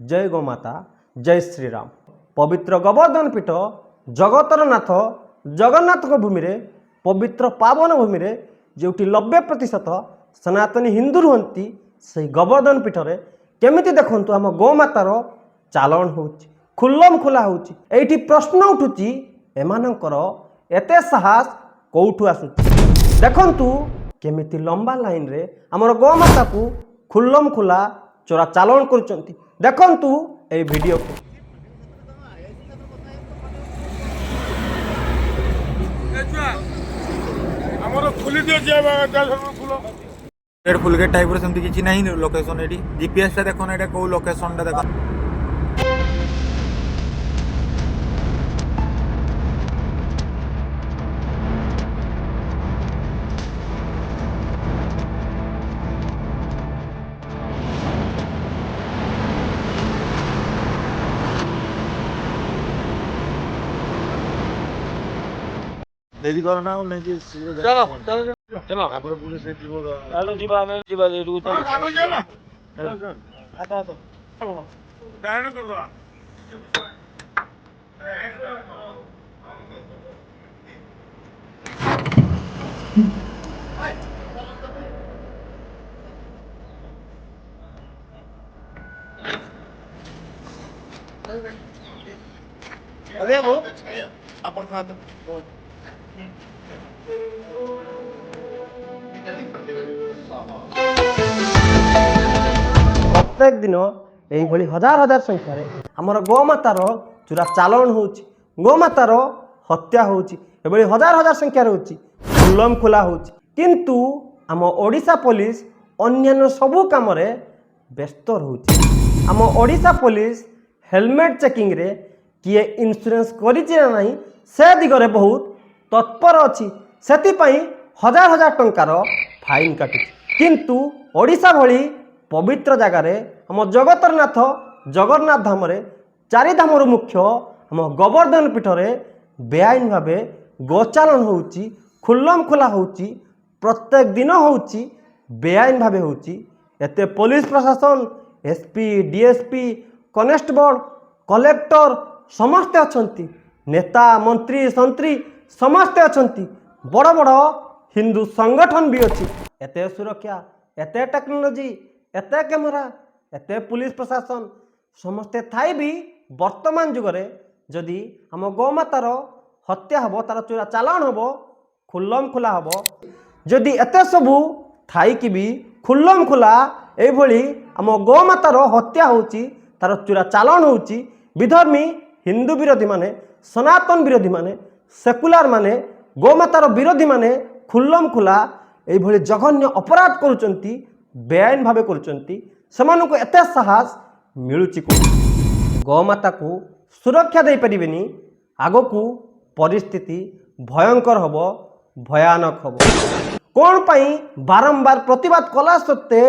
जय गोमाता जय श्रीराम। पवित्र गोवर्धन पीठ जगतर नाथ जगन्नाथ भूमि रे पवित्र पावन भूमि रे जोटी 90% सनातनी हिंदू रुहंती से गोवर्धन पीठ रे केमिति देखंतु आम गोमातार चालन होउची खुल्लम खुला होउची। एठी प्रश्न उठुची एमानकर एते साहस कोउठु आसुची। देखंतु केमिति लंबा लाइन रे हमर गोमाता को खुल्लम खुला चोरा चालन करुचंती। देखंतु ए वीडियो को। फुल गेट टाइप सेमती किसी ना लोकेशन ये जीपीएस देखो ना कौ लोकेशन देखो देरी करो ना नहीं चलो चलो चलो आपण पुलिस से जीवो आलो जीवा में जीवा ले रू तो आता तो डायन कर दो अरे वो अपन खाता प्रत्येक दिन यही हजार हजार संख्यार आमर गोमातार चूरा चालन होउची गोमातार हत्या होउची एभली हजार हजार संख्यार होउची खुल्लम खुला होउची। किंतु आम ओडिशा पुलिस अन्यान्य सबु काम रे व्यस्त रहउची। आम ओडिशा पुलिस हेलमेट चेकिंग रे किए इंश्योरेंस करिछि ना नहीं से दिगरे बहुत तत्पर अच्छी से हजार हजार टंकार फाइन काटुची। किंतु ओडिशा भली पवित्र जगार आम जगतरनाथ जगन्नाथ धाम रे चारि धामर मुख्य आम गोवर्धन पीठ रे बेआईन भावे गोचालन होउची खुल्लम खुला होउची प्रत्येक दिन होउची बेआईन भावे होउची। एते पुलिस प्रशासन एसपी डीएसपी कनेस्टेबल कलेक्टर समस्ते अछंती नेता मंत्री संत्री समस्ते अछंती बड़ बड़ हिंदू संगठन भी अच्छी। एते सुरक्षा एते टेक्नोलोजी एते कैमेरा एते पुलिस प्रशासन समस्ते थाई भी वर्तमान जुगरे जदि आम गोमातार हत्या हबो तार चोरा चालान हबो खुल्लम खुला हबो जदि एते सबू थाई कि भी खुल्लम खुला एभली आम गोमातार हत्या होउची तार चोरा चालान होउची विधर्मी हिंदू विरोधी माने सनातन विरोधी माने सेकुलार माने गोमातार विरोधी माने खुल्लम खुला एभली जघन्य अपराध करुचंती बेआईन भावे करुचंती सेमानकु एते साहस मिलुची को गोमाता को सुरक्षा दे परिबेनी आगकू परिस्थिति भयंकर हबो भयानक हबो। कोन पई बारंबार प्रतिवाद कला सत्ते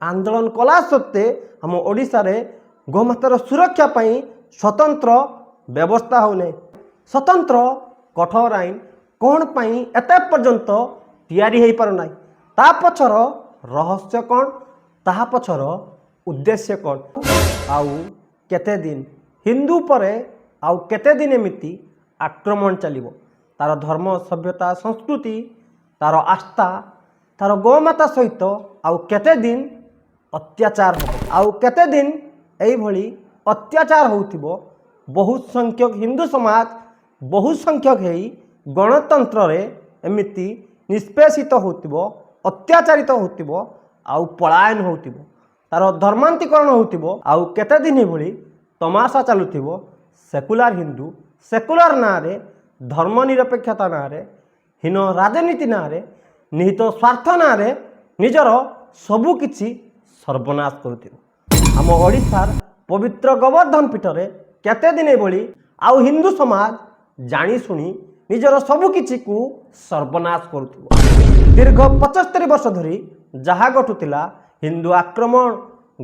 आंदोलन कला सत्ते हम ओडिसा रे गोमातार सुरक्षा पई स्वतंत्र व्यवस्था होने स्वतंत्र कठोर आईन कौन पाई एते पर्यंत तैयारी हो पार ना ता पछर रहस्य कौन ता पछर उद्देश्य कौन आउ केते दिन हिंदू परे आउ केते दिन एमिति आक्रमण चलिबो तार धर्म सभ्यता संस्कृति तार आस्था तार गोमाता सहित आउ केते दिन अत्याचार हो आउ केते दिन एई भली अत्याचार होउथिबो। बहुत संख्यक हिंदू समाज बहुत संख्यक हेई गणतंत्र रे एमिति निष्पेषित होतिबो अत्याचारित होतिबो आउ पलायन होतिबो तार धर्मांतरीकरण होतिबो आउ केते दिन भली तमाशा चालुथिबो सेकुलर हिंदू सेकुलर ना रे धर्मनिरपेक्षता ना रे हीन राजनीति ना रे निहित स्वार्थ ना रे निजर सबु किछि सर्वनाश करुथिबो। आम ओडिशार पवित्र गोवर्धन पीठ रे केते दिन भली आउ हिंदू समाज जानी सुनी निजर सबु किछि को सर्वनाश करुथिबो। दीर्घ 75 वर्ष धरी जहा घटुतिला हिंदू आक्रमण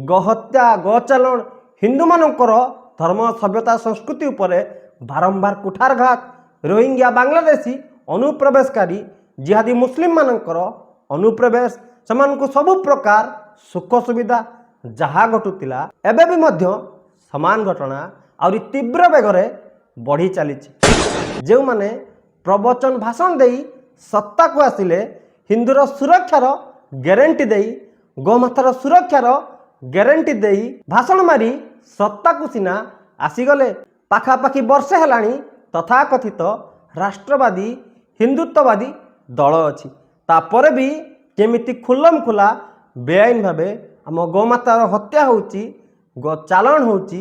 गहत्या गोचालन हिंदू मानकर धर्म सभ्यता संस्कृति उपरे बारंबार कुठारघात रोहिंग्या बांग्लादेशी अनुप्रवेशकारी जिहादी मुस्लिम मानकर अनुप्रवेश सेमानकु सबु प्रकार सुख सुविधा जहा घटुतिला एबे भी मध्य समान घटना आउरी तीव्र बेगरे बढ़ी चली जो माने प्रवचन भाषण दे सत्ता को आसिले हिंदूर सुरक्षार ग्यारंटी दे गोमातार सुरक्षार ग्यारंटी दे भाषण मारी सत्ता को सिना आसीगले पाखापाखि वर्षे हेलाणी तथाकथित राष्ट्रवादी हिंदुत्ववादी दल अच्छी तापर भी केमिति खुल्लम खुला बेआईन भावे आम गोमातार हत्या होउची गो चालाण होउची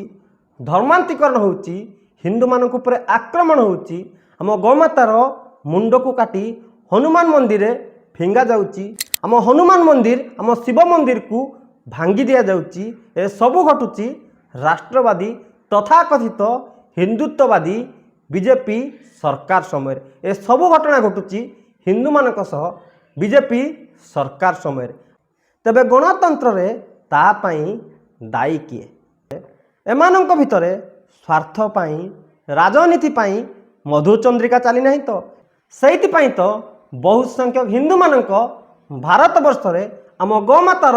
धर्मांतरीकरण होउची हिंदू मानक उपरे आक्रमण होउची आम गोमातार मुंड को काटी हनुमान मंदिर रे फिंगा जाउची आम हनुमान मंदिर आम शिव मंदिर को भांगी दिया जाउची ए सबु घटुची राष्ट्रवादी तथाकथित हिंदुत्ववादी बीजेपी सरकार समय ए सबु घटना घटुची हिंदू मानक सह बीजेपी सरकार समय तेबे गणतंत्र रे ता पई दायी किए एमानक भितरे स्वार्थ पई राजनीति पई मधुचंद्रिका चली नहीं तो सेति पई तो बहुत संख्यक हिंदू मानक भारत वर्ष रे आम गोमातार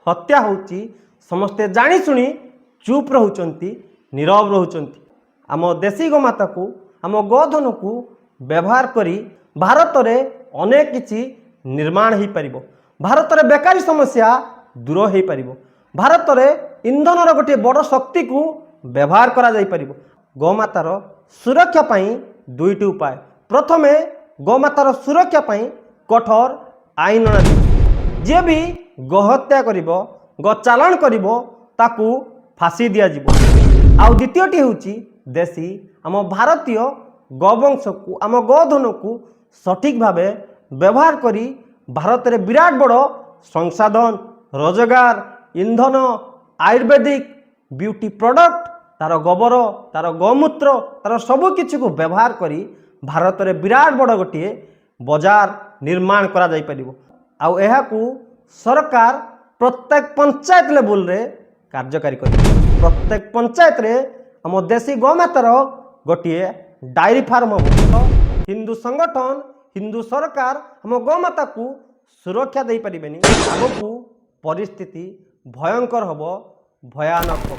हत्या होउची समस्ते जानी सुनी चुप रहउचंती नीरव रहउचंती आम देशी गोमाता को आम गोधन को व्यवहार करी भारत रे अनेक किछि निर्माण हो पारिबो भारत रे बेकारी समस्या दूर हो पारिबो भारत रे इंधन गोटे बड़ शक्ति को व्यवहार करा जाई पारिबो गोमातार सुरक्षा पाई दुईटी उपाय प्रथमे गोमातार सुरक्षा पाई कठोर आईन जे भी गोहत्या करिबो गो चालाण करिबो ताकू फांसी दिया जिवो आउ द्वितीयटी होउची देशी आम भारतीय गोवंश को आम गोधन को सठिक भावे व्यवहार करी भारत रे विराट बड़ संसाधन रोजगार इंधन आयुर्वेदिक ब्यूटी प्रोडक्ट तार गोबर तार गौमूत्र तार सबु किछि को व्यवहार करी भारत रे विराट बड़ गोटे बाजार निर्माण करा जाई परिबो आउ एहा को सरकार प्रत्येक पंचायत लेवल रे कार्यकारी करी प्रत्येक पंचायत रे हम देशी गोमातार गोटे डायरी फार्म हम हिंदू संगठन हिंदू सरकार हम गोमाता को सुरक्षा दे पारिबेनी आगकू परिस्थिति भयंकर हब भयानक हब।